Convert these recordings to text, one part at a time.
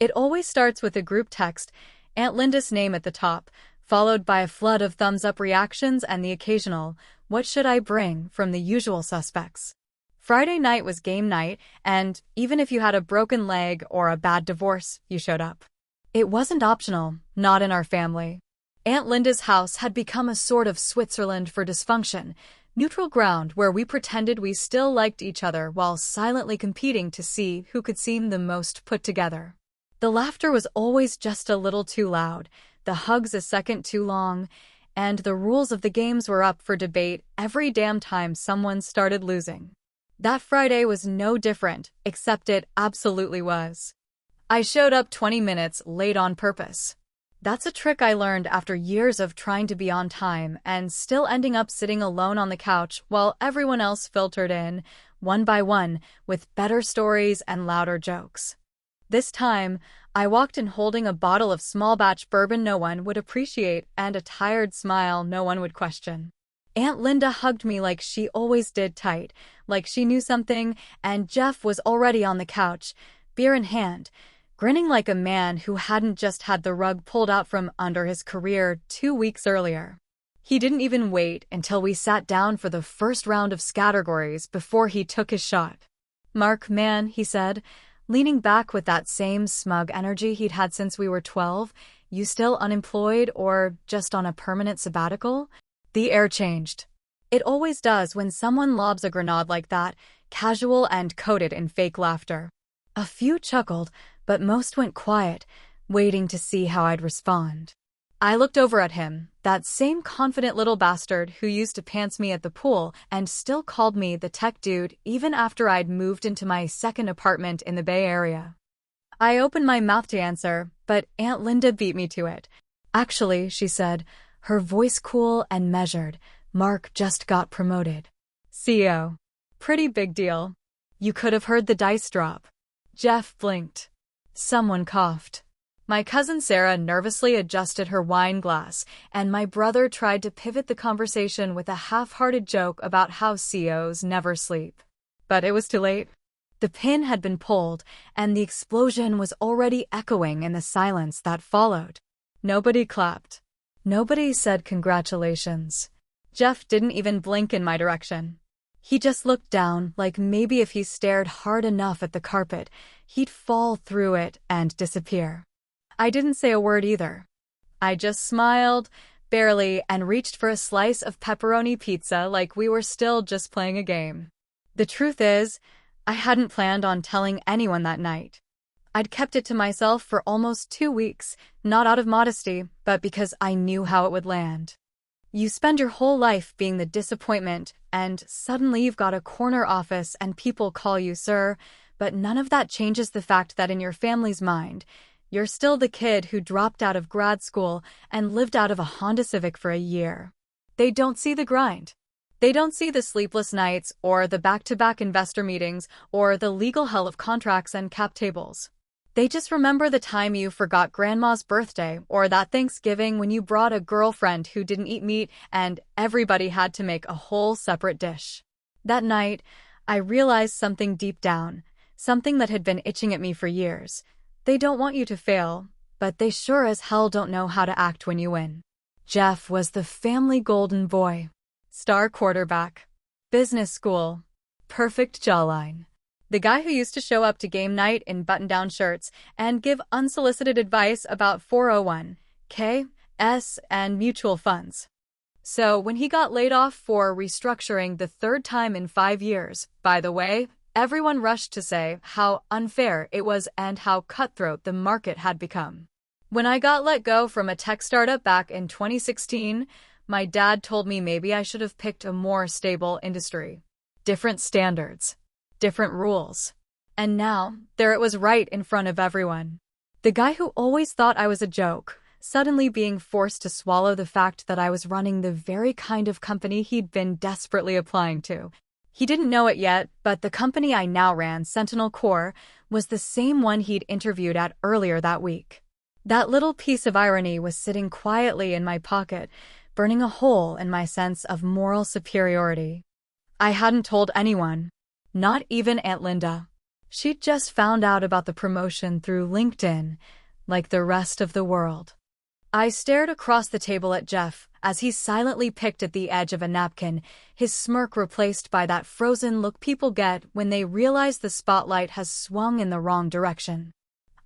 It always starts with a group text, Aunt Linda's name at the top, followed by a flood of thumbs-up reactions and the occasional, "What should I bring?" from the usual suspects. Friday night was game night, and even if you had a broken leg or a bad divorce, you showed up. It wasn't optional, not in our family. Aunt Linda's house had become a sort of Switzerland for dysfunction, neutral ground where we pretended we still liked each other while silently competing to see who could seem the most put together. The laughter was always just a little too loud, the hugs a second too long, and the rules of the games were up for debate every damn time someone started losing. That Friday was no different, except it absolutely was. I showed up 20 minutes late on purpose. That's a trick I learned after years of trying to be on time and still ending up sitting alone on the couch while everyone else filtered in, one by one, with better stories and louder jokes. This time, I walked in holding a bottle of small batch bourbon no one would appreciate and a tired smile no one would question. Aunt Linda hugged me like she always did, tight, like she knew something, and Jeff was already on the couch, beer in hand, grinning like a man who hadn't just had the rug pulled out from under his career 2 weeks earlier. He didn't even wait until we sat down for the first round of categories before he took his shot. "Mark, man," he said, leaning back with that same smug energy he'd had since we were 12, "you still unemployed or just on a permanent sabbatical?" The air changed. It always does when someone lobs a grenade like that, casual and coated in fake laughter. A few chuckled, but most went quiet, waiting to see how I'd respond. I looked over at him, that same confident little bastard who used to pants me at the pool and still called me the tech dude even after I'd moved into my second apartment in the Bay Area. I opened my mouth to answer, but Aunt Linda beat me to it. "Actually," she said, her voice cool and measured, "Mark just got promoted. CEO. Pretty big deal. You could have heard the dice drop." Jeff blinked. Someone coughed. My cousin Sarah nervously adjusted her wine glass, and my brother tried to pivot the conversation with a half-hearted joke about how CEOs never sleep. But it was too late. The pin had been pulled, and the explosion was already echoing in the silence that followed. Nobody clapped. Nobody said congratulations. Jeff didn't even blink in my direction. He just looked down, like maybe if he stared hard enough at the carpet, he'd fall through it and disappear. I didn't say a word either. I just smiled, barely, and reached for a slice of pepperoni pizza like we were still just playing a game. The truth is, I hadn't planned on telling anyone that night. I'd kept it to myself for almost 2 weeks, not out of modesty, but because I knew how it would land. You spend your whole life being the disappointment, and suddenly you've got a corner office and people call you sir, but none of that changes the fact that in your family's mind, you're still the kid who dropped out of grad school and lived out of a Honda Civic for a year. They don't see the grind. They don't see the sleepless nights or the back-to-back investor meetings or the legal hell of contracts and cap tables. They just remember the time you forgot grandma's birthday or that Thanksgiving when you brought a girlfriend who didn't eat meat and everybody had to make a whole separate dish. That night, I realized something deep down, something that had been itching at me for years. They don't want you to fail, but they sure as hell don't know how to act when you win. Jeff was the family golden boy. Star quarterback. Business school. Perfect jawline. The guy who used to show up to game night in button-down shirts and give unsolicited advice about 401(k)s and mutual funds. So when he got laid off for restructuring the third time in 5 years, by the way, everyone rushed to say how unfair it was and how cutthroat the market had become. When I got let go from a tech startup back in 2016, my dad told me maybe I should have picked a more stable industry. Different standards. Different rules. And now, there it was right in front of everyone. The guy who always thought I was a joke, suddenly being forced to swallow the fact that I was running the very kind of company he'd been desperately applying to. He didn't know it yet, but the company I now ran, Sentinel Core, was the same one he'd interviewed at earlier that week. That little piece of irony was sitting quietly in my pocket, burning a hole in my sense of moral superiority. I hadn't told anyone. Not even Aunt Linda. She'd just found out about the promotion through LinkedIn, like the rest of the world. I stared across the table at Jeff as he silently picked at the edge of a napkin, his smirk replaced by that frozen look people get when they realize the spotlight has swung in the wrong direction.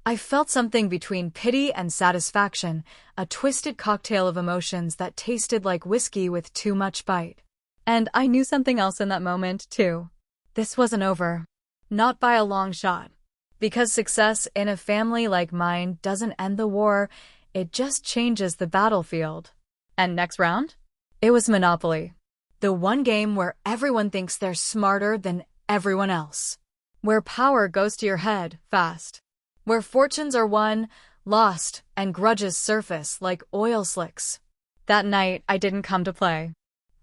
I felt something between pity and satisfaction, a twisted cocktail of emotions that tasted like whiskey with too much bite. And I knew something else in that moment, too. This wasn't over. Not by a long shot. Because success in a family like mine doesn't end the war, it just changes the battlefield. And next round? It was Monopoly. The one game where everyone thinks they're smarter than everyone else. Where power goes to your head fast. Where fortunes are won, lost, and grudges surface like oil slicks. That night, I didn't come to play.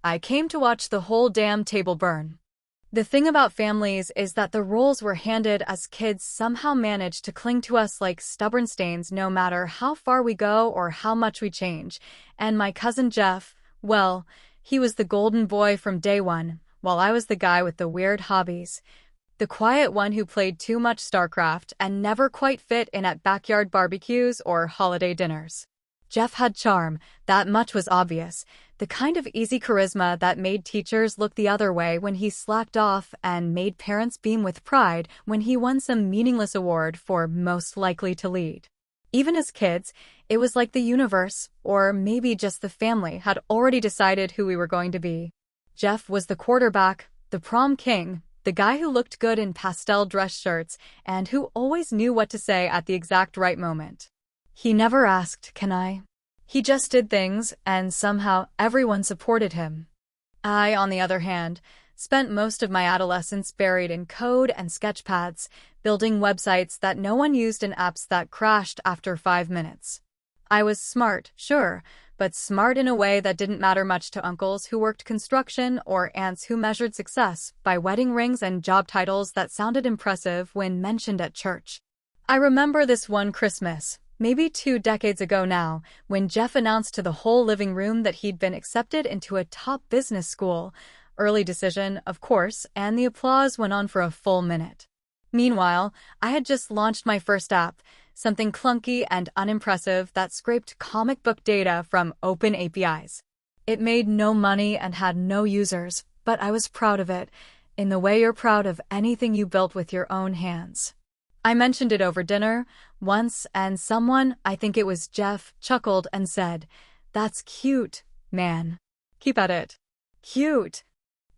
I came to watch the whole damn table burn. The thing about families is that the roles we're handed as kids somehow manage to cling to us like stubborn stains no matter how far we go or how much we change. And my cousin Jeff, well, he was the golden boy from day one, while I was the guy with the weird hobbies. The quiet one who played too much StarCraft and never quite fit in at backyard barbecues or holiday dinners. Jeff had charm, that much was obvious, the kind of easy charisma that made teachers look the other way when he slacked off and made parents beam with pride when he won some meaningless award for most likely to lead. Even as kids, it was like the universe, or maybe just the family, had already decided who we were going to be. Jeff was the quarterback, the prom king, the guy who looked good in pastel dress shirts and who always knew what to say at the exact right moment. He never asked, "Can I?" He just did things, and somehow everyone supported him. I, on the other hand, spent most of my adolescence buried in code and sketchpads, building websites that no one used and apps that crashed after 5 minutes. I was smart, sure, but smart in a way that didn't matter much to uncles who worked construction or aunts who measured success by wedding rings and job titles that sounded impressive when mentioned at church. I remember this one Christmas, maybe 2 decades ago now, when Jeff announced to the whole living room that he'd been accepted into a top business school. Early decision, of course, and the applause went on for a full minute. Meanwhile, I had just launched my first app, something clunky and unimpressive that scraped comic book data from open APIs. It made no money and had no users, but I was proud of it, in the way you're proud of anything you built with your own hands. I mentioned it over dinner once, and someone, I think it was Jeff, chuckled and said, "That's cute, man. Keep at it." Cute.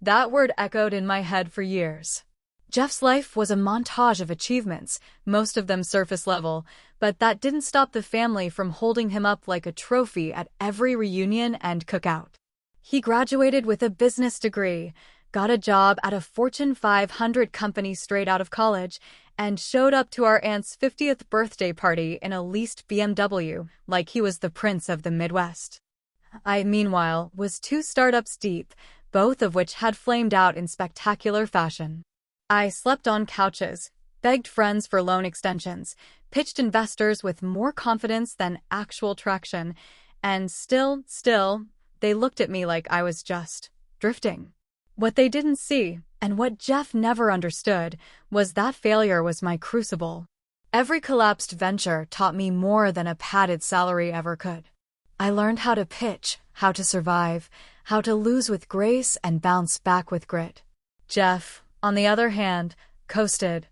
That word echoed in my head for years. Jeff's life was a montage of achievements, most of them surface level, but that didn't stop the family from holding him up like a trophy at every reunion and cookout. He graduated with a business degree, got a job at a Fortune 500 company straight out of college, and showed up to our aunt's 50th birthday party in a leased BMW like he was the prince of the Midwest. I, meanwhile, was 2 startups deep, both of which had flamed out in spectacular fashion. I slept on couches, begged friends for loan extensions, pitched investors with more confidence than actual traction, and still, they looked at me like I was just drifting. What they didn't see, and what Jeff never understood, was that failure was my crucible. Every collapsed venture taught me more than a padded salary ever could. I learned how to pitch, how to survive, how to lose with grace and bounce back with grit. Jeff, on the other hand, coasted.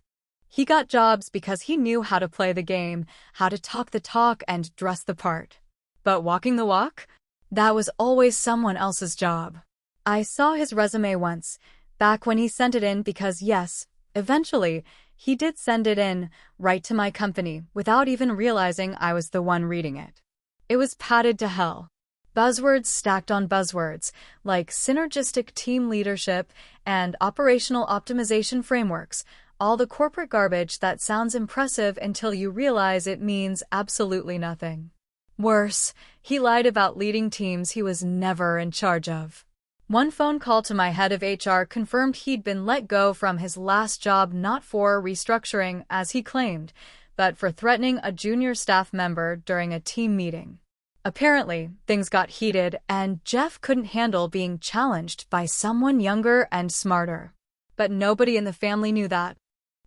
He got jobs because he knew how to play the game, how to talk the talk and dress the part. But walking the walk? That was always someone else's job. I saw his resume once, back when he sent it in because yes, eventually, he did send it in, right to my company, without even realizing I was the one reading it. It was padded to hell. Buzzwords stacked on buzzwords, like synergistic team leadership and operational optimization frameworks, all the corporate garbage that sounds impressive until you realize it means absolutely nothing. Worse, he lied about leading teams he was never in charge of. One phone call to my head of HR confirmed he'd been let go from his last job not for restructuring, as he claimed, but for threatening a junior staff member during a team meeting. Apparently, things got heated, and Jeff couldn't handle being challenged by someone younger and smarter. But nobody in the family knew that.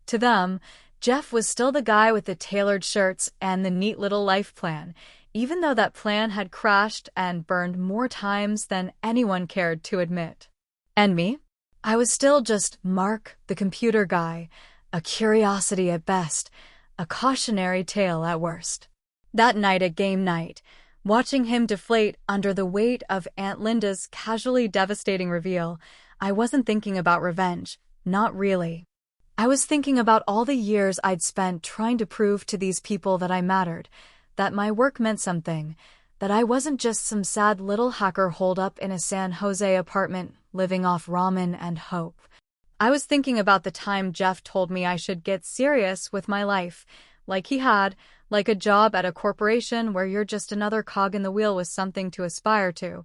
To them, Jeff was still the guy with the tailored shirts and the neat little life plan, even though that plan had crashed and burned more times than anyone cared to admit. And me? I was still just Mark, the computer guy, a curiosity at best, a cautionary tale at worst. That night at game night, watching him deflate under the weight of Aunt Linda's casually devastating reveal, I wasn't thinking about revenge, not really. I was thinking about all the years I'd spent trying to prove to these people that I mattered, that my work meant something, that I wasn't just some sad little hacker holed up in a San Jose apartment living off ramen and hope. I was thinking about the time Jeff told me I should get serious with my life, like he had, like a job at a corporation where you're just another cog in the wheel with something to aspire to.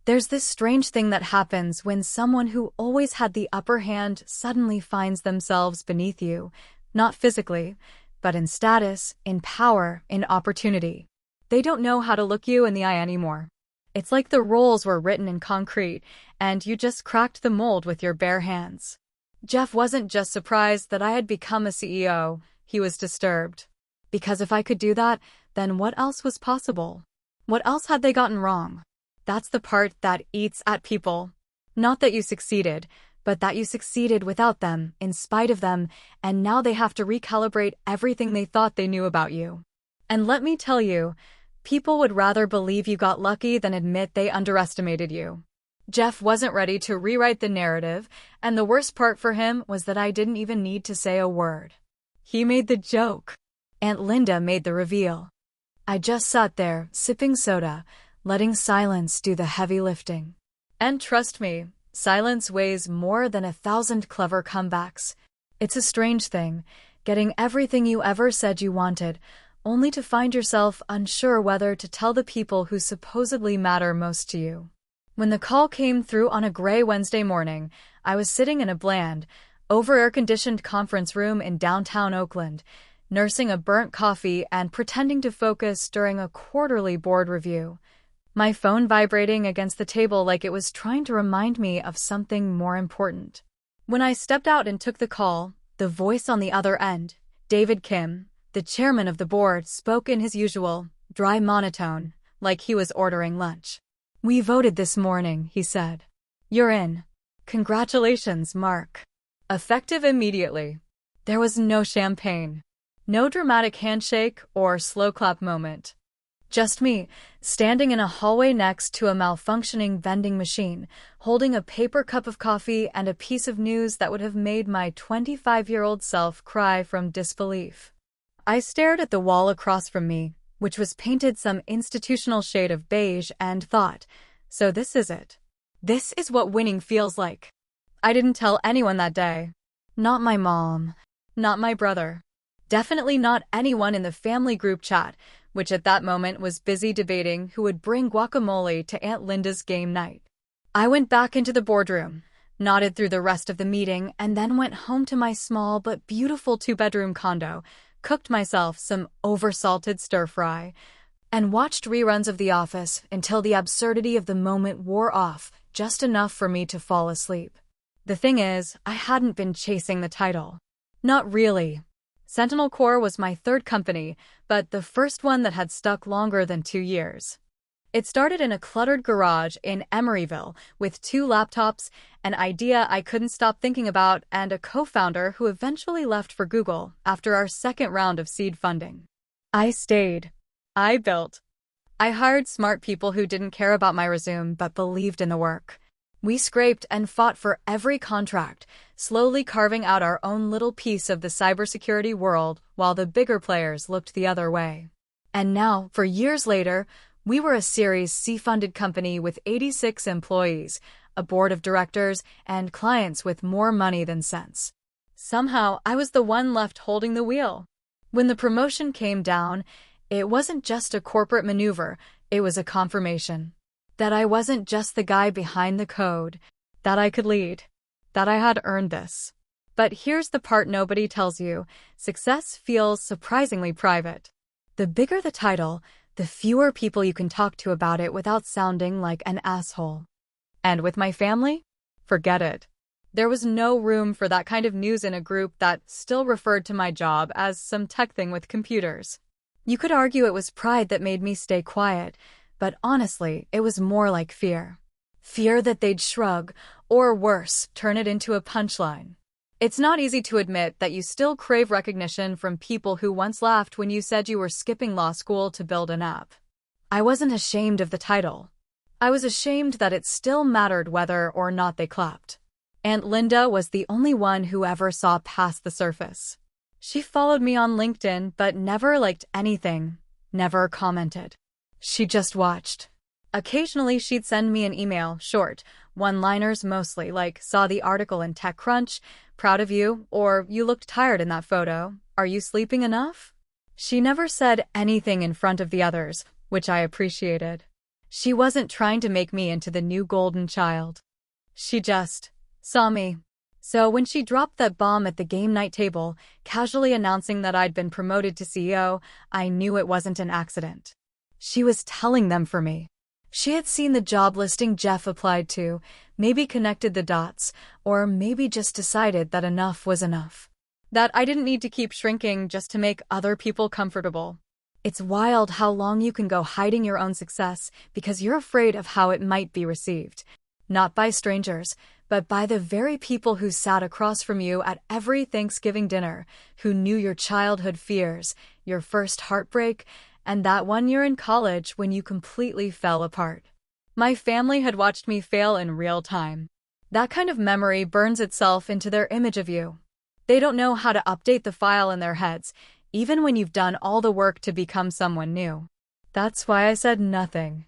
There's this strange thing that happens when someone who always had the upper hand suddenly finds themselves beneath you, not physically, but in status, in power, in opportunity. They don't know how to look you in the eye anymore. It's like the roles were written in concrete, and you just cracked the mold with your bare hands. Jeff wasn't just surprised that I had become a CEO, he was disturbed. Because if I could do that, then what else was possible? What else had they gotten wrong? That's the part that eats at people. Not that you succeeded, but that you succeeded without them, in spite of them, and now they have to recalibrate everything they thought they knew about you. And let me tell you, people would rather believe you got lucky than admit they underestimated you. Jeff wasn't ready to rewrite the narrative, and the worst part for him was that I didn't even need to say a word. He made the joke. Aunt Linda made the reveal. I just sat there, sipping soda, letting silence do the heavy lifting. And trust me, silence weighs more than 1,000 clever comebacks. It's a strange thing, getting everything you ever said you wanted, only to find yourself unsure whether to tell the people who supposedly matter most to you. When the call came through on a gray Wednesday morning, I was sitting in a bland, over-air-conditioned conference room in downtown Oakland, nursing a burnt coffee and pretending to focus during a quarterly board review. My phone vibrating against the table like it was trying to remind me of something more important. When I stepped out and took the call, the voice on the other end, David Kim, the chairman of the board, spoke in his usual, dry monotone, like he was ordering lunch. "We voted this morning," he said. "You're in. Congratulations, Mark." Effective immediately. There was no champagne. No dramatic handshake or slow clap moment. Just me, standing in a hallway next to a malfunctioning vending machine, holding a paper cup of coffee and a piece of news that would have made my 25-year-old self cry from disbelief. I stared at the wall across from me, which was painted some institutional shade of beige, and thought, so this is it. This is what winning feels like. I didn't tell anyone that day. Not my mom. Not my brother. Definitely not anyone in the family group chat, which at that moment was busy debating who would bring guacamole to Aunt Linda's game night. I went back into the boardroom, nodded through the rest of the meeting, and then went home to my small but beautiful 2-bedroom condo, cooked myself some over-salted stir-fry, and watched reruns of The Office until the absurdity of the moment wore off, just enough for me to fall asleep. The thing is, I hadn't been chasing the title. Not really. Sentinel Core was my third company, but the first one that had stuck longer than 2 years. It started in a cluttered garage in Emeryville with 2 laptops, an idea I couldn't stop thinking about, and a co-founder who eventually left for Google after our second round of seed funding. I stayed. I built. I hired smart people who didn't care about my resume but believed in the work. We scraped and fought for every contract, slowly carving out our own little piece of the cybersecurity world while the bigger players looked the other way. And now, for years later, we were a Series C-funded company with 86 employees, a board of directors, and clients with more money than sense. Somehow, I was the one left holding the wheel. When the promotion came down, it wasn't just a corporate maneuver, it was a confirmation. That I wasn't just the guy behind the code, that I could lead, that I had earned this. But here's the part nobody tells you: success feels surprisingly private. The bigger the title, the fewer people you can talk to about it without sounding like an asshole. And with my family? Forget it. There was no room for that kind of news in a group that still referred to my job as some tech thing with computers. You could argue it was pride that made me stay quiet, but honestly, it was more like fear. Fear that they'd shrug, or worse, turn it into a punchline. It's not easy to admit that you still crave recognition from people who once laughed when you said you were skipping law school to build an app. I wasn't ashamed of the title. I was ashamed that it still mattered whether or not they clapped. Aunt Linda was the only one who ever saw past the surface. She followed me on LinkedIn but never liked anything, never commented. She just watched. Occasionally she'd send me an email, short, one-liners mostly, like saw the article in TechCrunch, proud of you, or you looked tired in that photo, are you sleeping enough? She never said anything in front of the others, which I appreciated. She wasn't trying to make me into the new golden child. She just saw me. So when she dropped that bomb at the game night table, casually announcing that I'd been promoted to CEO, I knew it wasn't an accident. She was telling them for me. She had seen the job listing Jeff applied to, maybe connected the dots, or maybe just decided that enough was enough. That I didn't need to keep shrinking just to make other people comfortable. It's wild how long you can go hiding your own success because you're afraid of how it might be received. Not by strangers, but by the very people who sat across from you at every Thanksgiving dinner, who knew your childhood fears, your first heartbreak, and that 1 year in college when you completely fell apart. My family had watched me fail in real time. That kind of memory burns itself into their image of you. They don't know how to update the file in their heads, even when you've done all the work to become someone new. That's why I said nothing.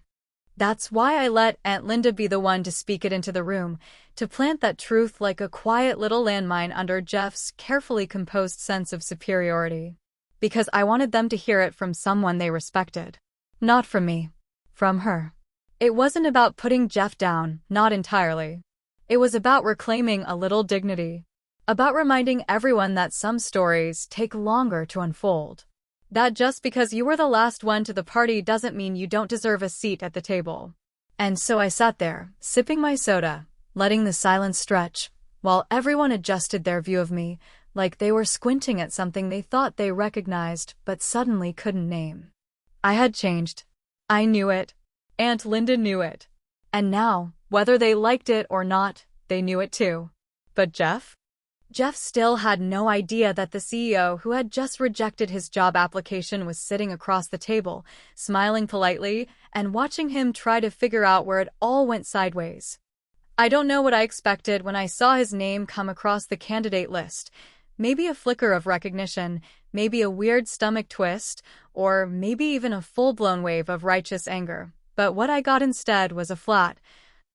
That's why I let Aunt Linda be the one to speak it into the room, to plant that truth like a quiet little landmine under Jeff's carefully composed sense of superiority. Because I wanted them to hear it from someone they respected. Not from me. From her. It wasn't about putting Jeff down, not entirely. It was about reclaiming a little dignity. About reminding everyone that some stories take longer to unfold. That just because you were the last one to the party doesn't mean you don't deserve a seat at the table. And so I sat there, sipping my soda, letting the silence stretch, while everyone adjusted their view of me, like they were squinting at something they thought they recognized but suddenly couldn't name. I had changed. I knew it. Aunt Linda knew it. And now, whether they liked it or not, they knew it too. But Jeff? Jeff still had no idea that the CEO who had just rejected his job application was sitting across the table, smiling politely, and watching him try to figure out where it all went sideways. I don't know what I expected when I saw his name come across the candidate list. Maybe a flicker of recognition, maybe a weird stomach twist, or maybe even a full-blown wave of righteous anger. But what I got instead was a flat,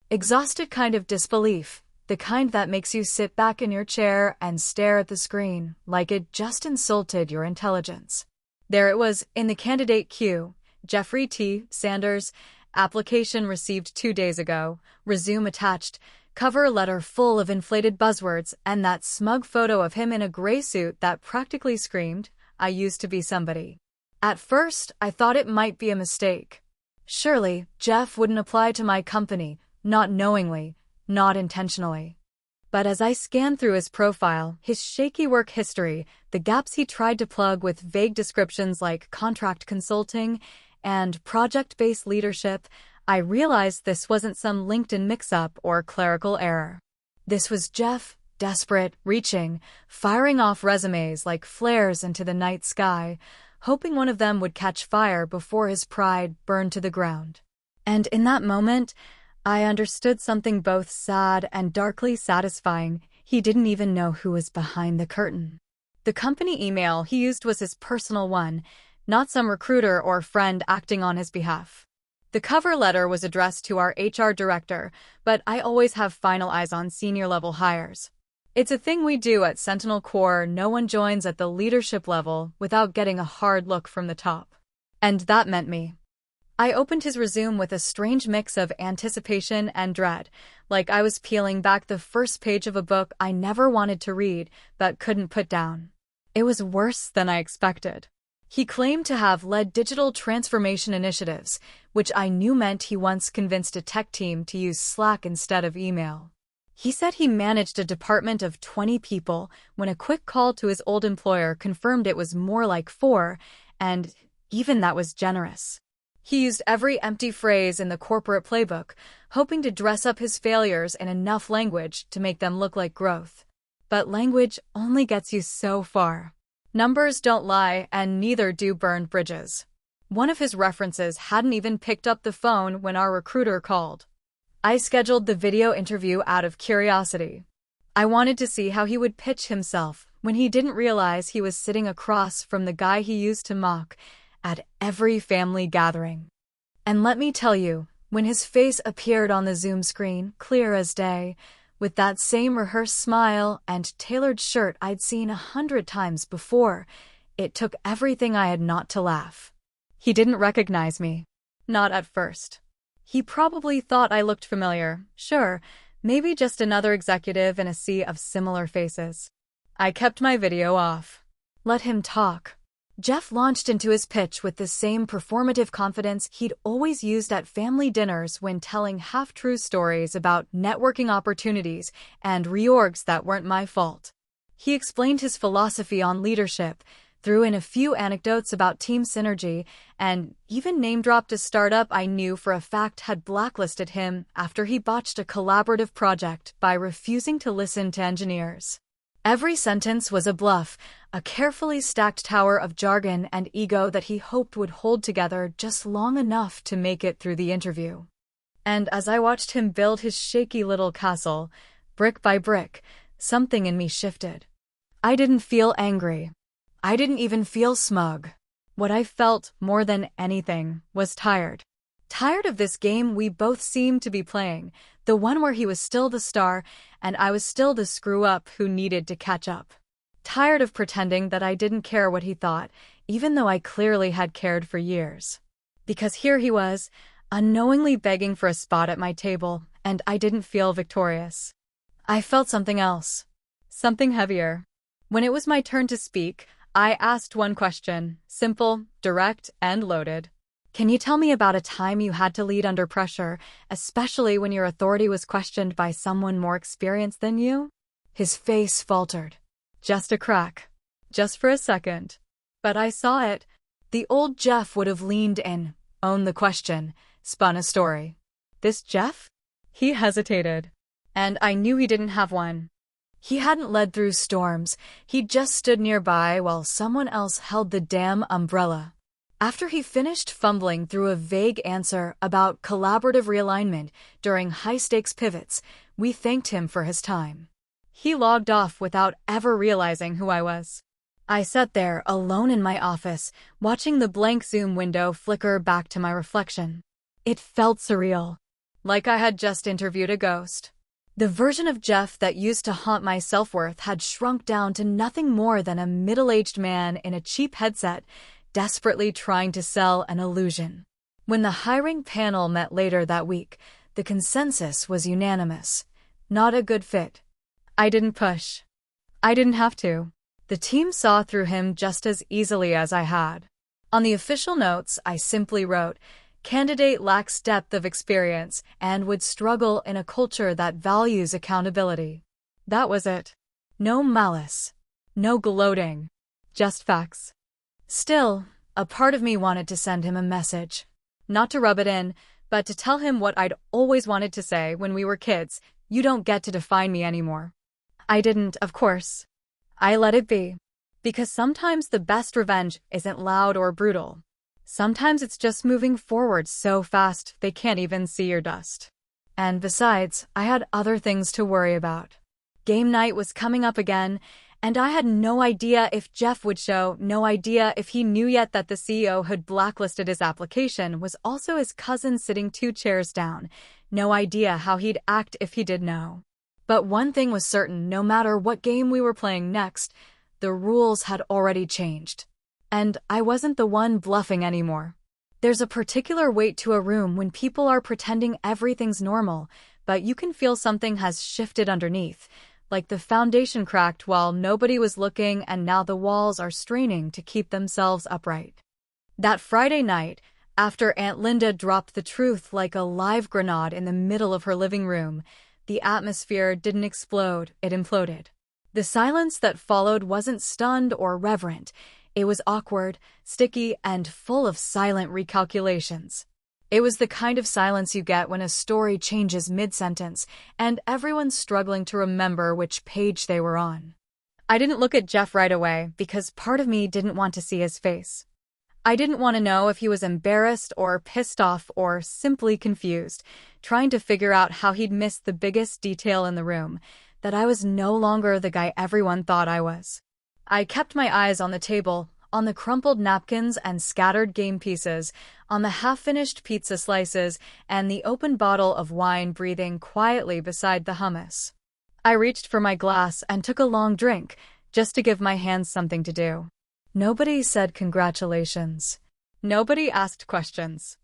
exhausted kind of disbelief. The kind that makes you sit back in your chair and stare at the screen, like it just insulted your intelligence. There it was, in the candidate queue, Jeffrey T. Sanders, application received 2 days ago, resume attached, cover letter full of inflated buzzwords, and that smug photo of him in a gray suit that practically screamed, "I used to be somebody." At first, I thought it might be a mistake. Surely, Jeff wouldn't apply to my company, not knowingly, not intentionally. But as I scanned through his profile, his shaky work history, the gaps he tried to plug with vague descriptions like contract consulting and project-based leadership, I realized this wasn't some LinkedIn mix-up or clerical error. This was Jeff, desperate, reaching, firing off resumes like flares into the night sky, hoping one of them would catch fire before his pride burned to the ground. And in that moment, I understood something both sad and darkly satisfying. He didn't even know who was behind the curtain. The company email he used was his personal one, not some recruiter or friend acting on his behalf. The cover letter was addressed to our HR director, but I always have final eyes on senior-level hires. It's a thing we do at Sentinel Core. No one joins at the leadership level without getting a hard look from the top. And that meant me. I opened his resume with a strange mix of anticipation and dread, like I was peeling back the first page of a book I never wanted to read but couldn't put down. It was worse than I expected. He claimed to have led digital transformation initiatives, which I knew meant he once convinced a tech team to use Slack instead of email. He said he managed a department of 20 people when a quick call to his old employer confirmed it was more like 4, and even that was generous. He used every empty phrase in the corporate playbook, hoping to dress up his failures in enough language to make them look like growth. But language only gets you so far. Numbers don't lie, and neither do burned bridges. One of his references hadn't even picked up the phone when our recruiter called. I scheduled the video interview out of curiosity. I wanted to see how he would pitch himself when he didn't realize he was sitting across from the guy he used to mock at every family gathering. And let me tell you, when his face appeared on the Zoom screen, clear as day, with that same rehearsed smile and tailored shirt I'd seen 100 times before, it took everything I had not to laugh. He didn't recognize me. Not at first. He probably thought I looked familiar. Sure, maybe just another executive in a sea of similar faces. I kept my video off. Let him talk. Jeff launched into his pitch with the same performative confidence he'd always used at family dinners when telling half-true stories about networking opportunities and reorgs that weren't my fault. He explained his philosophy on leadership, threw in a few anecdotes about team synergy, and even name-dropped a startup I knew for a fact had blacklisted him after he botched a collaborative project by refusing to listen to engineers. Every sentence was a bluff, a carefully stacked tower of jargon and ego that he hoped would hold together just long enough to make it through the interview. And as I watched him build his shaky little castle, brick by brick, something in me shifted. I didn't feel angry. I didn't even feel smug. What I felt, more than anything, was tired. Tired of this game we both seemed to be playing, the one where he was still the star and I was still the screw-up who needed to catch up. Tired of pretending that I didn't care what he thought, even though I clearly had cared for years. Because here he was, unknowingly begging for a spot at my table, and I didn't feel victorious. I felt something else. Something heavier. When it was my turn to speak, I asked one question, simple, direct, and loaded. Can you tell me about a time you had to lead under pressure, especially when your authority was questioned by someone more experienced than you? His face faltered. Just a crack. Just for a second. But I saw it. The old Jeff would have leaned in, owned the question, spun a story. This Jeff? He hesitated. And I knew he didn't have one. He hadn't led through storms. He'd just stood nearby while someone else held the damn umbrella. After he finished fumbling through a vague answer about collaborative realignment during high-stakes pivots, we thanked him for his time. He logged off without ever realizing who I was. I sat there alone in my office, watching the blank Zoom window flicker back to my reflection. It felt surreal, like I had just interviewed a ghost. The version of Jeff that used to haunt my self-worth had shrunk down to nothing more than a middle-aged man in a cheap headset, desperately trying to sell an illusion. When the hiring panel met later that week, the consensus was unanimous. Not a good fit. I didn't push. I didn't have to. The team saw through him just as easily as I had. On the official notes, I simply wrote, "Candidate lacks depth of experience and would struggle in a culture that values accountability." That was it. No malice. No gloating. Just facts. Still, a part of me wanted to send him a message. Not to rub it in, but to tell him what I'd always wanted to say when we were kids: you don't get to define me anymore. I didn't, of course. I let it be. Because sometimes the best revenge isn't loud or brutal. Sometimes it's just moving forward so fast they can't even see your dust. And besides, I had other things to worry about. Game night was coming up again, and I had no idea if Jeff would show, no idea if he knew yet that the CEO had blacklisted his application was also his cousin sitting 2 chairs down, no idea how he'd act if he did know. But one thing was certain: no matter what game we were playing next, the rules had already changed. And I wasn't the one bluffing anymore. There's a particular weight to a room when people are pretending everything's normal, but you can feel something has shifted underneath, like the foundation cracked while nobody was looking and now the walls are straining to keep themselves upright. That Friday night, after Aunt Linda dropped the truth like a live grenade in the middle of her living room, the atmosphere didn't explode, it imploded. The silence that followed wasn't stunned or reverent. It was awkward, sticky, and full of silent recalculations. It was the kind of silence you get when a story changes mid-sentence and everyone's struggling to remember which page they were on. I didn't look at Jeff right away because part of me didn't want to see his face. I didn't want to know if he was embarrassed or pissed off or simply confused, trying to figure out how he'd missed the biggest detail in the room, that I was no longer the guy everyone thought I was. I kept my eyes on the table, on the crumpled napkins and scattered game pieces, on the half-finished pizza slices, and the open bottle of wine breathing quietly beside the hummus. I reached for my glass and took a long drink, just to give my hands something to do. Nobody said congratulations. Nobody asked questions.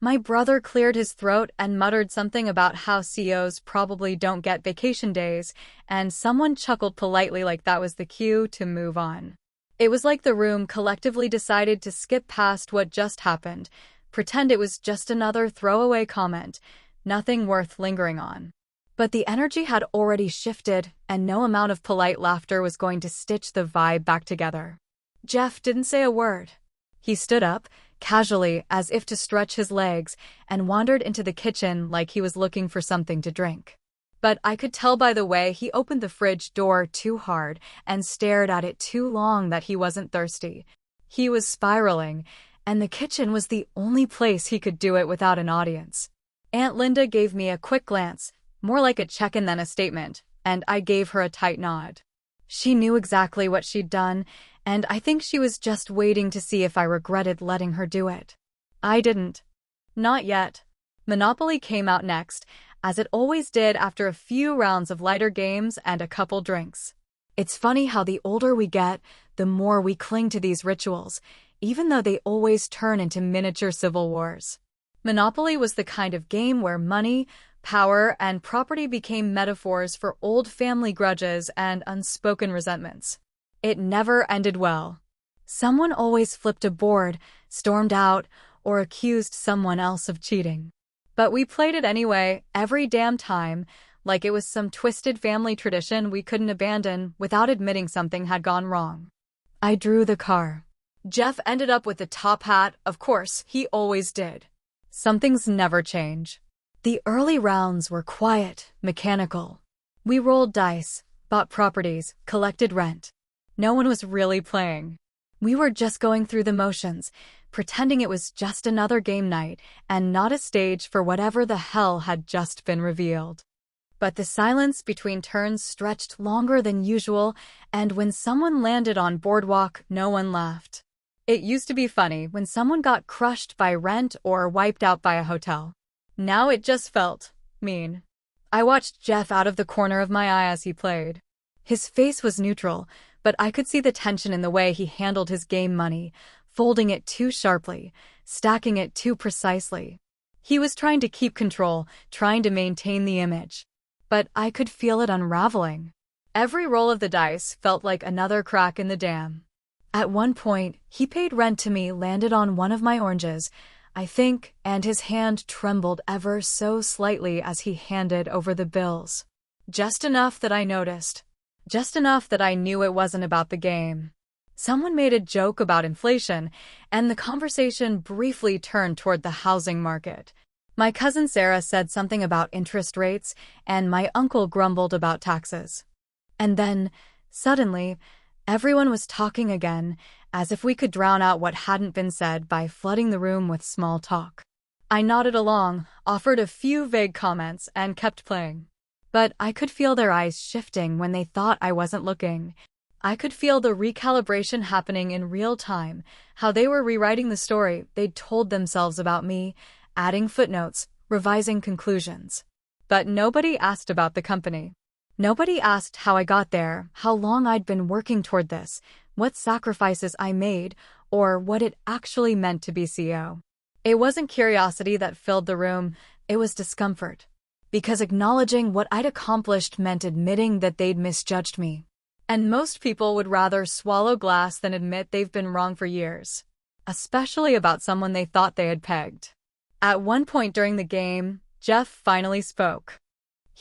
My brother cleared his throat and muttered something about how CEOs probably don't get vacation days, and someone chuckled politely like that was the cue to move on. It was like the room collectively decided to skip past what just happened, pretend it was just another throwaway comment, nothing worth lingering on. But the energy had already shifted, and no amount of polite laughter was going to stitch the vibe back together. Jeff didn't say a word. He stood up, casually, as if to stretch his legs, and wandered into the kitchen like he was looking for something to drink. But I could tell by the way he opened the fridge door too hard and stared at it too long that he wasn't thirsty. He was spiraling, and the kitchen was the only place he could do it without an audience. Aunt Linda gave me a quick glance, more like a check-in than a statement, and I gave her a tight nod. She knew exactly what she'd done, and I think she was just waiting to see if I regretted letting her do it. I didn't. Not yet. Monopoly came out next, as it always did after a few rounds of lighter games and a couple drinks. It's funny how the older we get, the more we cling to these rituals, even though they always turn into miniature civil wars. Monopoly was the kind of game where money, power, and property became metaphors for old family grudges and unspoken resentments. It never ended well. Someone always flipped a board, stormed out, or accused someone else of cheating. But we played it anyway, every damn time, like it was some twisted family tradition we couldn't abandon without admitting something had gone wrong. I drew the car. Jeff ended up with the top hat, of course, he always did. Some things never change. The early rounds were quiet, mechanical. We rolled dice, bought properties, collected rent. No one was really playing. We were just going through the motions, pretending it was just another game night and not a stage for whatever the hell had just been revealed. But the silence between turns stretched longer than usual, and when someone landed on boardwalk, no one laughed. It used to be funny when someone got crushed by rent or wiped out by a hotel. Now it just felt mean. I watched Jeff out of the corner of my eye as he played. His face was neutral, but I could see the tension in the way he handled his game money, folding it too sharply, stacking it too precisely. He was trying to keep control, trying to maintain the image. But I could feel it unraveling. Every roll of the dice felt like another crack in the dam. At one point, he paid rent to me, landed on one of my oranges, I think, and his hand trembled ever so slightly as he handed over the bills. Just enough that I noticed. Just enough that I knew it wasn't about the game. Someone made a joke about inflation, and the conversation briefly turned toward the housing market. My cousin Sarah said something about interest rates, and my uncle grumbled about taxes. And then, suddenly, everyone was talking again, as if we could drown out what hadn't been said by flooding the room with small talk. I nodded along, offered a few vague comments, and kept playing. But I could feel their eyes shifting when they thought I wasn't looking. I could feel the recalibration happening in real time, how they were rewriting the story they'd told themselves about me, adding footnotes, revising conclusions. But nobody asked about the company. Nobody asked how I got there, how long I'd been working toward this, what sacrifices I made, or what it actually meant to be CEO. It wasn't curiosity that filled the room, it was discomfort. Because acknowledging what I'd accomplished meant admitting that they'd misjudged me. And most people would rather swallow glass than admit they've been wrong for years. Especially about someone they thought they had pegged. At one point during the game, Jeff finally spoke.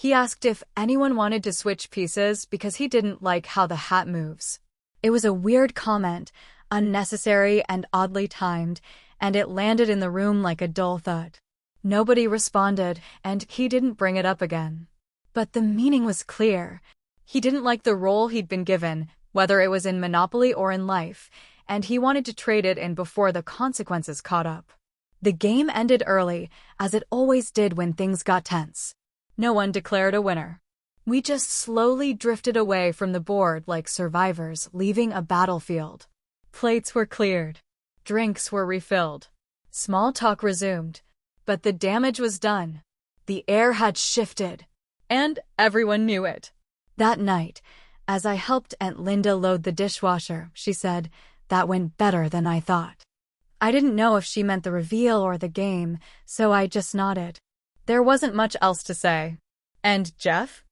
He asked if anyone wanted to switch pieces because he didn't like how the hat moves. It was a weird comment, unnecessary and oddly timed, and it landed in the room like a dull thud. Nobody responded, and he didn't bring it up again. But the meaning was clear. He didn't like the role he'd been given, whether it was in Monopoly or in life, and he wanted to trade it in before the consequences caught up. The game ended early, as it always did when things got tense. No one declared a winner. We just slowly drifted away from the board like survivors leaving a battlefield. Plates were cleared. Drinks were refilled. Small talk resumed. But the damage was done. The air had shifted. And everyone knew it. That night, as I helped Aunt Linda load the dishwasher, she said, "That went better than I thought." I didn't know if she meant the reveal or the game, so I just nodded. There wasn't much else to say. And Jeff?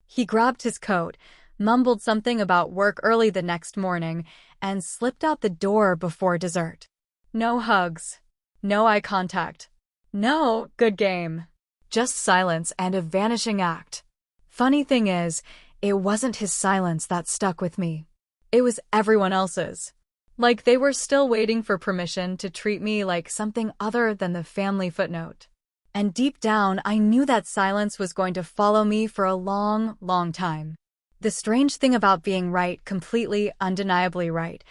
He grabbed his coat, mumbled something about work early the next morning, and slipped out the door before dessert. No hugs. No eye contact. No good game. Just silence and a vanishing act. Funny thing is, it wasn't his silence that stuck with me. It was everyone else's. Like they were still waiting for permission to treat me like something other than the family footnote. And deep down, I knew that silence was going to follow me for a long, long time. The strange thing about being right, completely, undeniably right,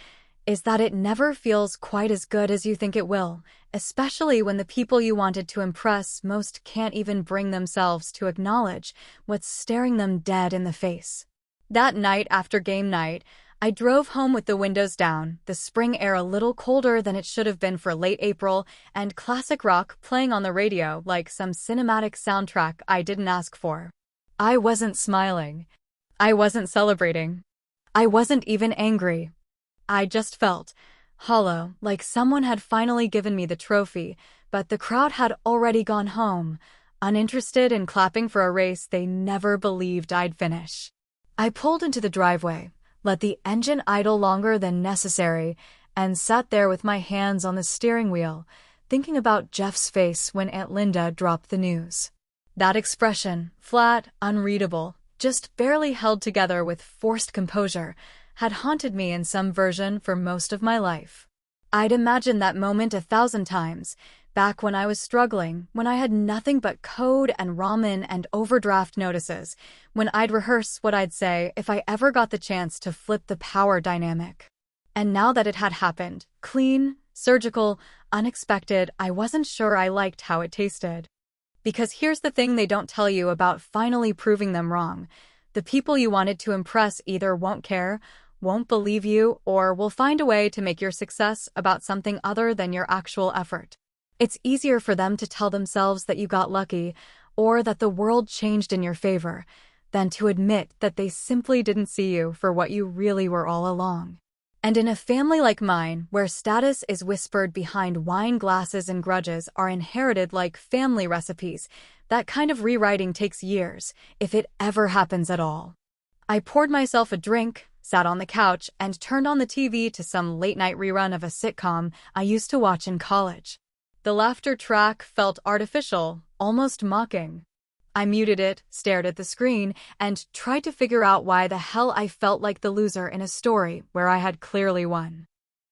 is that it never feels quite as good as you think it will, especially when the people you wanted to impress most can't even bring themselves to acknowledge what's staring them dead in the face. That night after game night, I drove home with the windows down, the spring air a little colder than it should have been for late April, and classic rock playing on the radio like some cinematic soundtrack I didn't ask for. I wasn't smiling. I wasn't celebrating. I wasn't even angry. I just felt hollow, like someone had finally given me the trophy, but the crowd had already gone home, uninterested in clapping for a race they never believed I'd finish. I pulled into the driveway, let the engine idle longer than necessary, and sat there with my hands on the steering wheel, thinking about Jeff's face when Aunt Linda dropped the news. That expression, flat, unreadable, just barely held together with forced composure, had haunted me in some version for most of my life. I'd imagined that moment 1,000 times, back when I was struggling, when I had nothing but code and ramen and overdraft notices, when I'd rehearse what I'd say if I ever got the chance to flip the power dynamic. And now that it had happened, clean, surgical, unexpected, I wasn't sure I liked how it tasted. Because here's the thing they don't tell you about finally proving them wrong. The people you wanted to impress either won't care, won't believe you, or will find a way to make your success about something other than your actual effort. It's easier for them to tell themselves that you got lucky, or that the world changed in your favor, than to admit that they simply didn't see you for what you really were all along. And in a family like mine, where status is whispered behind wine glasses and grudges are inherited like family recipes, that kind of rewriting takes years, if it ever happens at all. I poured myself a drink, sat on the couch, and turned on the TV to some late-night rerun of a sitcom I used to watch in college. The laughter track felt artificial, almost mocking. I muted it, stared at the screen, and tried to figure out why the hell I felt like the loser in a story where I had clearly won.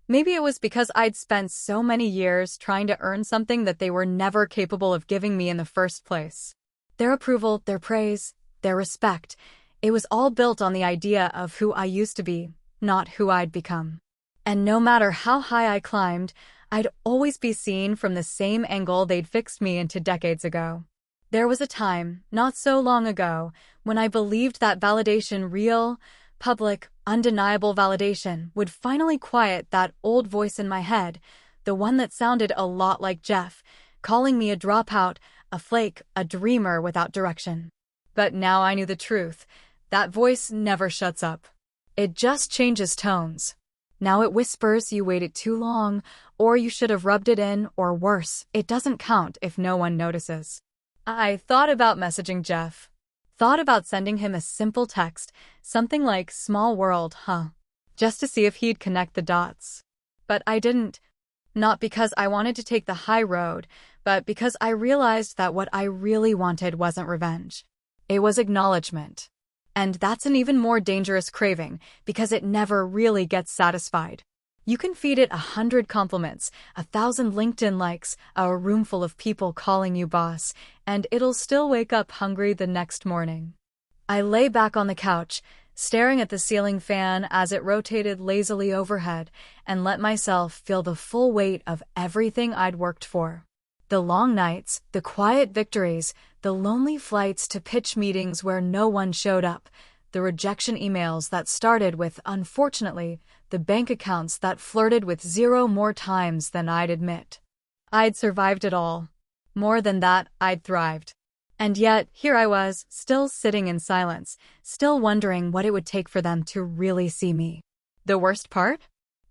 Maybe it was because I'd spent so many years trying to earn something that they were never capable of giving me in the first place. Their approval, their praise, their respect, it was all built on the idea of who I used to be, not who I'd become. And no matter how high I climbed, I'd always be seen from the same angle they'd fixed me into decades ago. There was a time, not so long ago, when I believed that validation, real, public, undeniable validation, would finally quiet that old voice in my head, the one that sounded a lot like Jeff, calling me a dropout, a flake, a dreamer without direction. But now I knew the truth. That voice never shuts up. It just changes tones. Now it whispers you waited too long, or you should have rubbed it in, or worse, it doesn't count if no one notices. I thought about messaging Jeff. Thought about sending him a simple text, something like "small world, huh?" just to see if he'd connect the dots. But I didn't. Not because I wanted to take the high road, but because I realized that what I really wanted wasn't revenge. It was acknowledgement. And that's an even more dangerous craving because it never really gets satisfied. You can feed it 100 compliments, 1,000 LinkedIn likes, a room full of people calling you boss, and it'll still wake up hungry the next morning. I lay back on the couch, staring at the ceiling fan as it rotated lazily overhead, and let myself feel the full weight of everything I'd worked for. The long nights, the quiet victories, the lonely flights to pitch meetings where no one showed up, the rejection emails that started with "unfortunately," the bank accounts that flirted with zero more times than I'd admit. I'd survived it all. More than that, I'd thrived. And yet, here I was, still sitting in silence, still wondering what it would take for them to really see me. The worst part?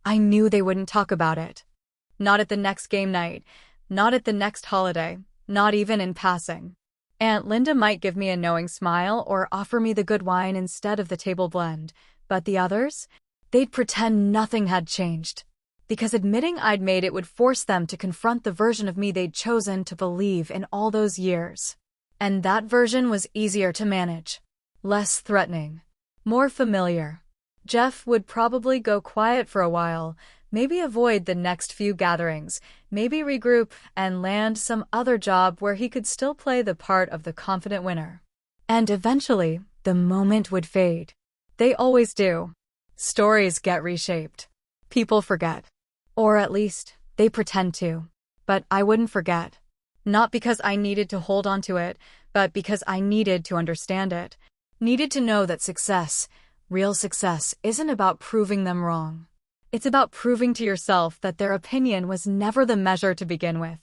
I knew they wouldn't talk about it. Not at the next game night, not at the next holiday, not even in passing. Aunt Linda might give me a knowing smile or offer me the good wine instead of the table blend, but the others? They'd pretend nothing had changed. Because admitting I'd made it would force them to confront the version of me they'd chosen to believe in all those years. And that version was easier to manage. Less threatening. More familiar. Jeff would probably go quiet for a while, maybe avoid the next few gatherings, maybe regroup and land some other job where he could still play the part of the confident winner. And eventually, the moment would fade. They always do. Stories get reshaped. People forget. Or at least, they pretend to. But I wouldn't forget. Not because I needed to hold on to it, but because I needed to understand it. Needed to know that success, real success, isn't about proving them wrong. It's about proving to yourself that their opinion was never the measure to begin with.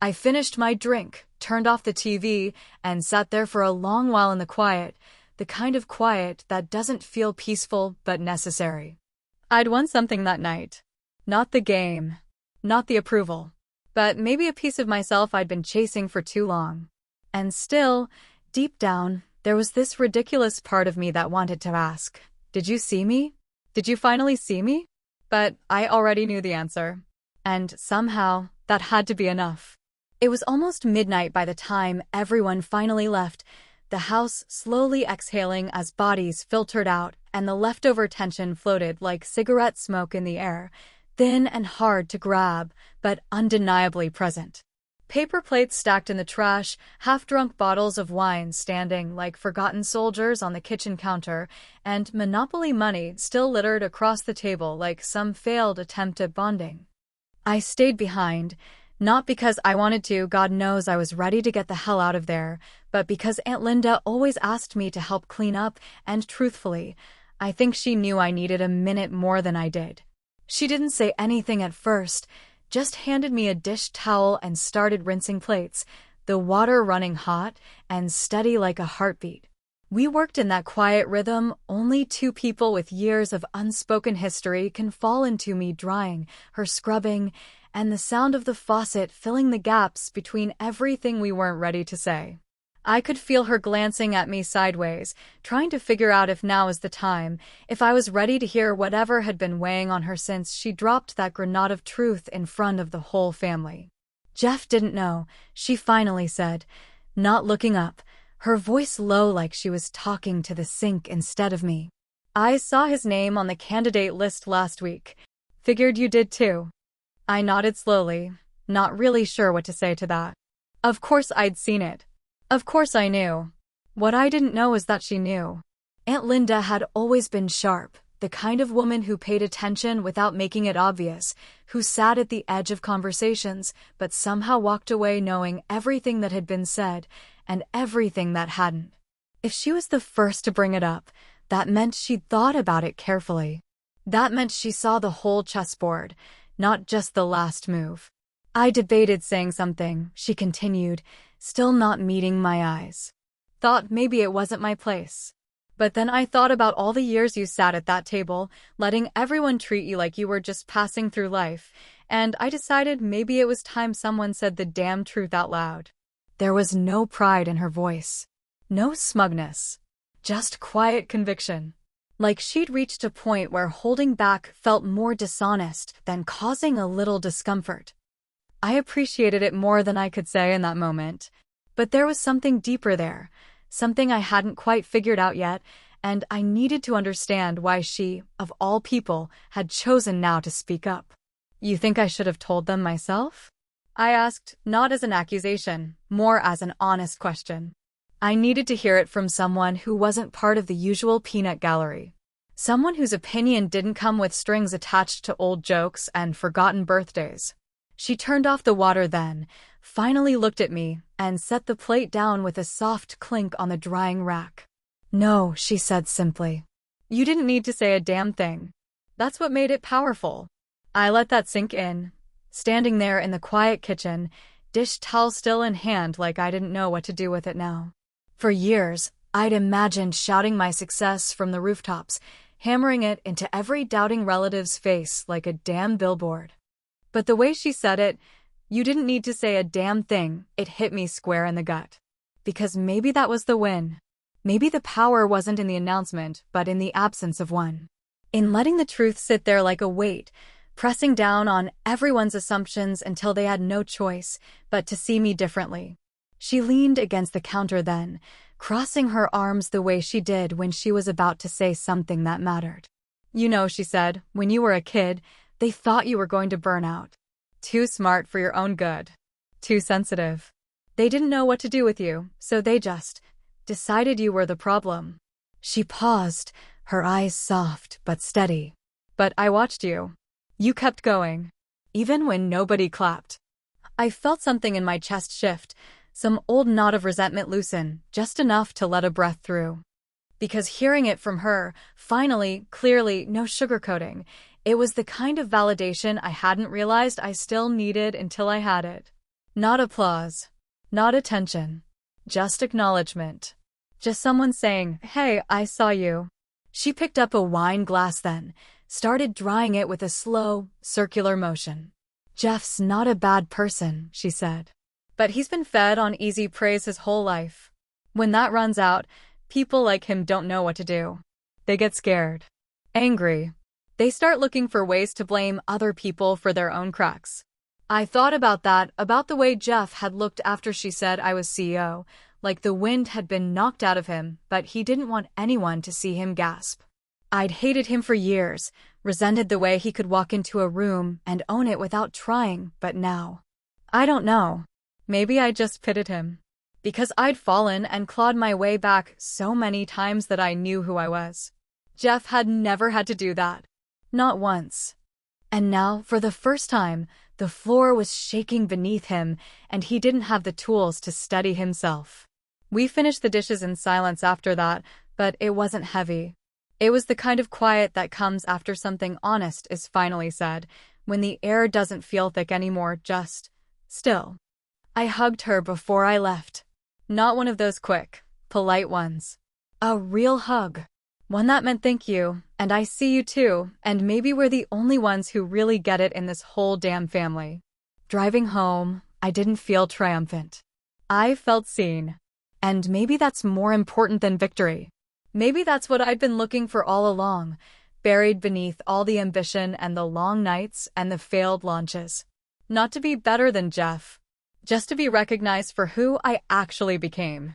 I finished my drink, turned off the TV, and sat there for a long while in the quiet, the kind of quiet that doesn't feel peaceful but necessary. I'd won something that night. Not the game, not the approval, but maybe a piece of myself I'd been chasing for too long. And still, deep down, there was this ridiculous part of me that wanted to ask, "Did you see me? Did you finally see me?" But I already knew the answer. And somehow, that had to be enough. It was almost midnight by the time everyone finally left, the house slowly exhaling as bodies filtered out and the leftover tension floated like cigarette smoke in the air, thin and hard to grab, but undeniably present. Paper plates stacked in the trash, half-drunk bottles of wine standing like forgotten soldiers on the kitchen counter, and Monopoly money still littered across the table like some failed attempt at bonding. I stayed behind, not because I wanted to, God knows I was ready to get the hell out of there, but because Aunt Linda always asked me to help clean up, and truthfully, I think she knew I needed a minute more than I did. She didn't say anything at first, just handed me a dish towel and started rinsing plates, the water running hot and steady like a heartbeat. We worked in that quiet rhythm only two people with years of unspoken history can fall into, me drying, her scrubbing, and the sound of the faucet filling the gaps between everything we weren't ready to say. I could feel her glancing at me sideways, trying to figure out if now was the time, if I was ready to hear whatever had been weighing on her since she dropped that grenade of truth in front of the whole family. "Jeff didn't know," she finally said, not looking up, her voice low like she was talking to the sink instead of me. "I saw his name on the candidate list last week. Figured you did too." I nodded slowly, not really sure what to say to that. Of course I'd seen it. Of course I knew. What I didn't know is that she knew. Aunt Linda had always been sharp, the kind of woman who paid attention without making it obvious, who sat at the edge of conversations, but somehow walked away knowing everything that had been said, and everything that hadn't. If she was the first to bring it up, that meant she'd thought about it carefully. That meant she saw the whole chessboard, not just the last move. I debated saying something, she continued, still not meeting my eyes. Thought maybe it wasn't my place. But then I thought about all the years you sat at that table, letting everyone treat you like you were just passing through life, and I decided maybe it was time someone said the damn truth out loud. There was no pride in her voice. No smugness. Just quiet conviction. Like she'd reached a point where holding back felt more dishonest than causing a little discomfort. I appreciated it more than I could say in that moment. But there was something deeper there, something I hadn't quite figured out yet, and I needed to understand why she, of all people, had chosen now to speak up. You think I should have told them myself? I asked, not as an accusation, more as an honest question. I needed to hear it from someone who wasn't part of the usual peanut gallery. Someone whose opinion didn't come with strings attached to old jokes and forgotten birthdays. She turned off the water then, finally looked at me, and set the plate down with a soft clink on the drying rack. No, she said simply. You didn't need to say a damn thing. That's what made it powerful. I let that sink in, standing there in the quiet kitchen, dish towel still in hand like I didn't know what to do with it now. For years, I'd imagined shouting my success from the rooftops, hammering it into every doubting relative's face like a damn billboard. But the way she said it, you didn't need to say a damn thing, it hit me square in the gut. Because maybe that was the win. Maybe the power wasn't in the announcement, but in the absence of one. In letting the truth sit there like a weight, pressing down on everyone's assumptions until they had no choice but to see me differently. She leaned against the counter then, crossing her arms the way she did when she was about to say something that mattered. You know, she said, when you were a kid, they thought you were going to burn out. Too smart for your own good. Too sensitive. They didn't know what to do with you, so they just decided you were the problem. She paused, her eyes soft but steady. But I watched you. You kept going. Even when nobody clapped. I felt something in my chest shift, some old knot of resentment loosen, just enough to let a breath through. Because hearing it from her, finally, clearly, no sugarcoating, it was the kind of validation I hadn't realized I still needed until I had it. Not applause. Not attention. Just acknowledgement. Just someone saying, hey, I saw you. She picked up a wine glass then, started drying it with a slow, circular motion. Jeff's not a bad person, she said. But he's been fed on easy praise his whole life. When that runs out, people like him don't know what to do. They get scared. Angry. They start looking for ways to blame other people for their own cracks. I thought about that, about the way Jeff had looked after she said I was CEO, like the wind had been knocked out of him, but he didn't want anyone to see him gasp. I'd hated him for years, resented the way he could walk into a room and own it without trying, but now. I don't know. Maybe I just pitied him. Because I'd fallen and clawed my way back so many times that I knew who I was. Jeff had never had to do that. Not once. And now, for the first time, the floor was shaking beneath him, and he didn't have the tools to steady himself. We finished the dishes in silence after that, but it wasn't heavy. It was the kind of quiet that comes after something honest is finally said, when the air doesn't feel thick anymore, just still. I hugged her before I left. Not one of those quick, polite ones. A real hug. One that meant thank you, and I see you too, and maybe we're the only ones who really get it in this whole damn family. Driving home, I didn't feel triumphant. I felt seen. And maybe that's more important than victory. Maybe that's what I'd been looking for all along, buried beneath all the ambition and the long nights and the failed launches. Not to be better than Jeff. Just to be recognized for who I actually became.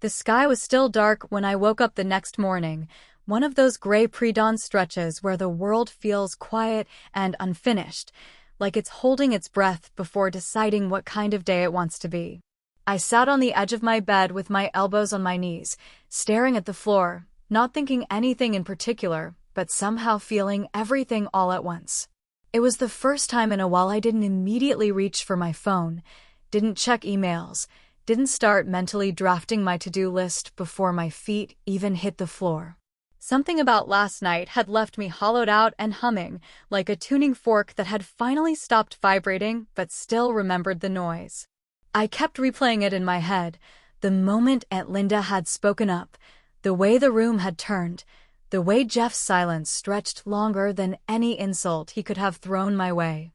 The sky was still dark when I woke up the next morning, one of those gray pre-dawn stretches where the world feels quiet and unfinished, like it's holding its breath before deciding what kind of day it wants to be. I sat on the edge of my bed with my elbows on my knees, staring at the floor, not thinking anything in particular, but somehow feeling everything all at once. It was the first time in a while I didn't immediately reach for my phone, didn't check emails, didn't start mentally drafting my to-do list before my feet even hit the floor. Something about last night had left me hollowed out and humming, like a tuning fork that had finally stopped vibrating but still remembered the noise. I kept replaying it in my head, the moment Aunt Linda had spoken up, the way the room had turned, the way Jeff's silence stretched longer than any insult he could have thrown my way.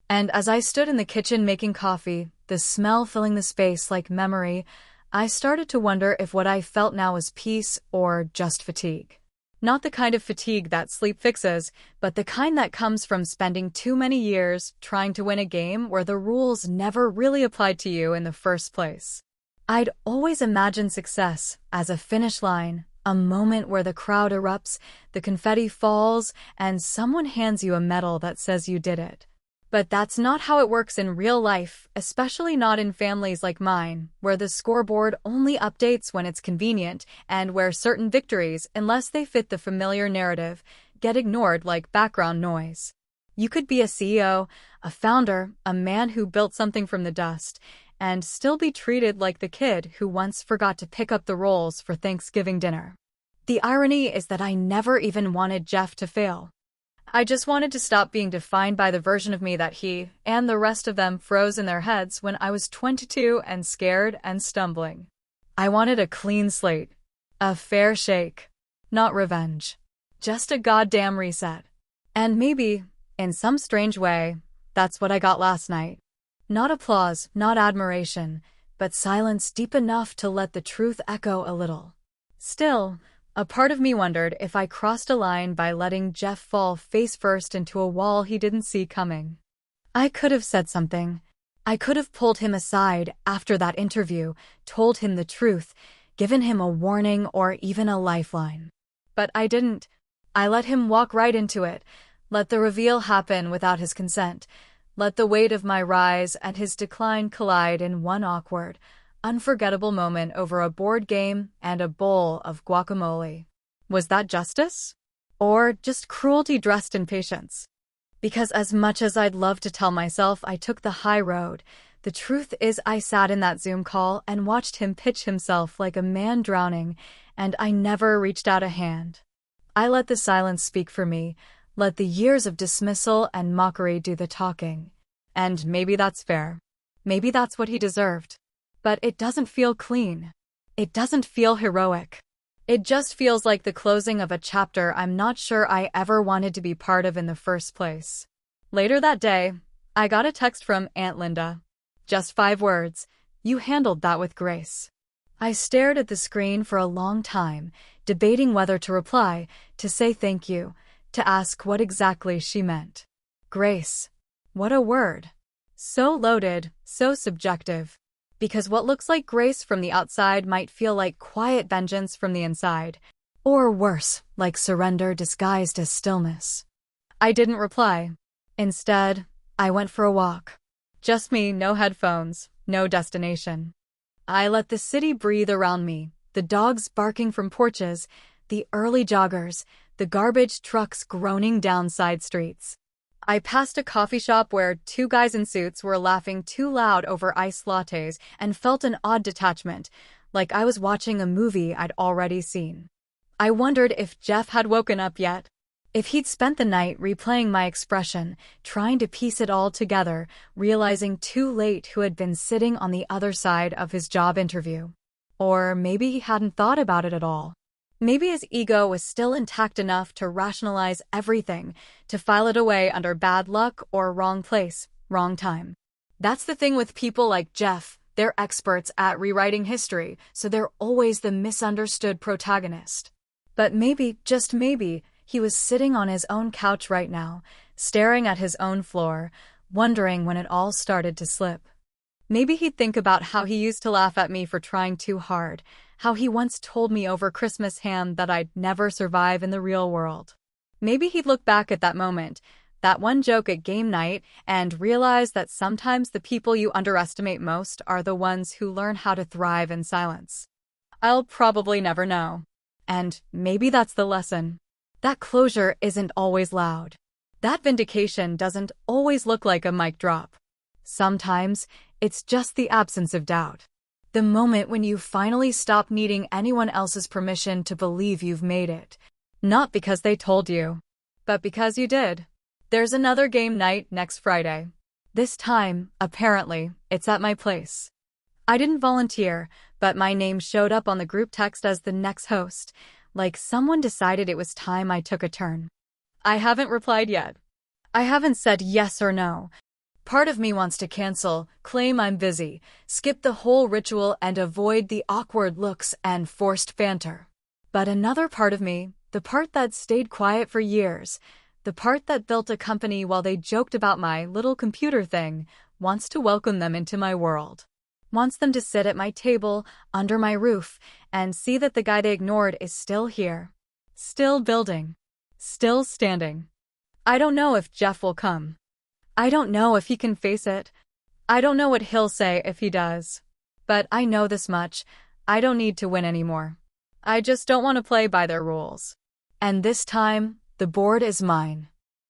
And as I stood in the kitchen making coffee, the smell filling the space like memory, I started to wonder if what I felt now was peace or just fatigue. Not the kind of fatigue that sleep fixes, but the kind that comes from spending too many years trying to win a game where the rules never really applied to you in the first place. I'd always imagined success as a finish line, a moment where the crowd erupts, the confetti falls, and someone hands you a medal that says you did it. But that's not how it works in real life, especially not in families like mine, where the scoreboard only updates when it's convenient and where certain victories, unless they fit the familiar narrative, get ignored like background noise. You could be a CEO, a founder, a man who built something from the dust, and still be treated like the kid who once forgot to pick up the rolls for Thanksgiving dinner. The irony is that I never even wanted Jeff to fail. I just wanted to stop being defined by the version of me that he and the rest of them froze in their heads when I was 22 and scared and stumbling. I wanted a clean slate, a fair shake, not revenge, just a goddamn reset. And maybe, in some strange way, that's what I got last night. Not applause, not admiration, but silence deep enough to let the truth echo a little. Still, a part of me wondered if I crossed a line by letting Jeff fall face first into a wall he didn't see coming. I could have said something. I could have pulled him aside after that interview, told him the truth, given him a warning or even a lifeline. But I didn't. I let him walk right into it, let the reveal happen without his consent, let the weight of my rise and his decline collide in one awkward, unforgettable moment over a board game and a bowl of guacamole. Was that justice? Or just cruelty dressed in patience? Because as much as I'd love to tell myself I took the high road, the truth is I sat in that Zoom call and watched him pitch himself like a man drowning, and I never reached out a hand. I let the silence speak for me, let the years of dismissal and mockery do the talking. And maybe that's fair. Maybe that's what he deserved. But it doesn't feel clean. It doesn't feel heroic. It just feels like the closing of a chapter I'm not sure I ever wanted to be part of in the first place. Later that day, I got a text from Aunt Linda. Just 5 words. You handled that with grace. I stared at the screen for a long time, debating whether to reply, to say thank you, to ask what exactly she meant. Grace. What a word. So loaded, so subjective. Because what looks like grace from the outside might feel like quiet vengeance from the inside. Or worse, like surrender disguised as stillness. I didn't reply. Instead, I went for a walk. Just me, no headphones, no destination. I let the city breathe around me, the dogs barking from porches, the early joggers, the garbage trucks groaning down side streets. I passed a coffee shop where 2 guys in suits were laughing too loud over iced lattes and felt an odd detachment, like I was watching a movie I'd already seen. I wondered if Jeff had woken up yet, if he'd spent the night replaying my expression, trying to piece it all together, realizing too late who had been sitting on the other side of his job interview. Or maybe he hadn't thought about it at all. Maybe his ego was still intact enough to rationalize everything, to file it away under bad luck or wrong place, wrong time. That's the thing with people like Jeff. They're experts at rewriting history, so they're always the misunderstood protagonist. But maybe, just maybe, he was sitting on his own couch right now, staring at his own floor, wondering when it all started to slip. Maybe he'd think about how he used to laugh at me for trying too hard, how he once told me over Christmas ham that I'd never survive in the real world. Maybe he'd look back at that moment, that one joke at game night, and realize that sometimes the people you underestimate most are the ones who learn how to thrive in silence. I'll probably never know. And maybe that's the lesson. That closure isn't always loud. That vindication doesn't always look like a mic drop. Sometimes, it's just the absence of doubt. The moment when you finally stop needing anyone else's permission to believe you've made it. Not because they told you, but because you did. There's another game night next Friday. This time, apparently, it's at my place. I didn't volunteer, but my name showed up on the group text as the next host, like someone decided it was time I took a turn. I haven't replied yet. I haven't said yes or no. Part of me wants to cancel, claim I'm busy, skip the whole ritual and avoid the awkward looks and forced banter. But another part of me, the part that stayed quiet for years, the part that built a company while they joked about my little computer thing, wants to welcome them into my world. Wants them to sit at my table, under my roof, and see that the guy they ignored is still here. Still building. Still standing. I don't know if Jeff will come. I don't know if he can face it. I don't know what he'll say if he does. But I know this much. I don't need to win anymore. I just don't want to play by their rules. And this time, the board is mine.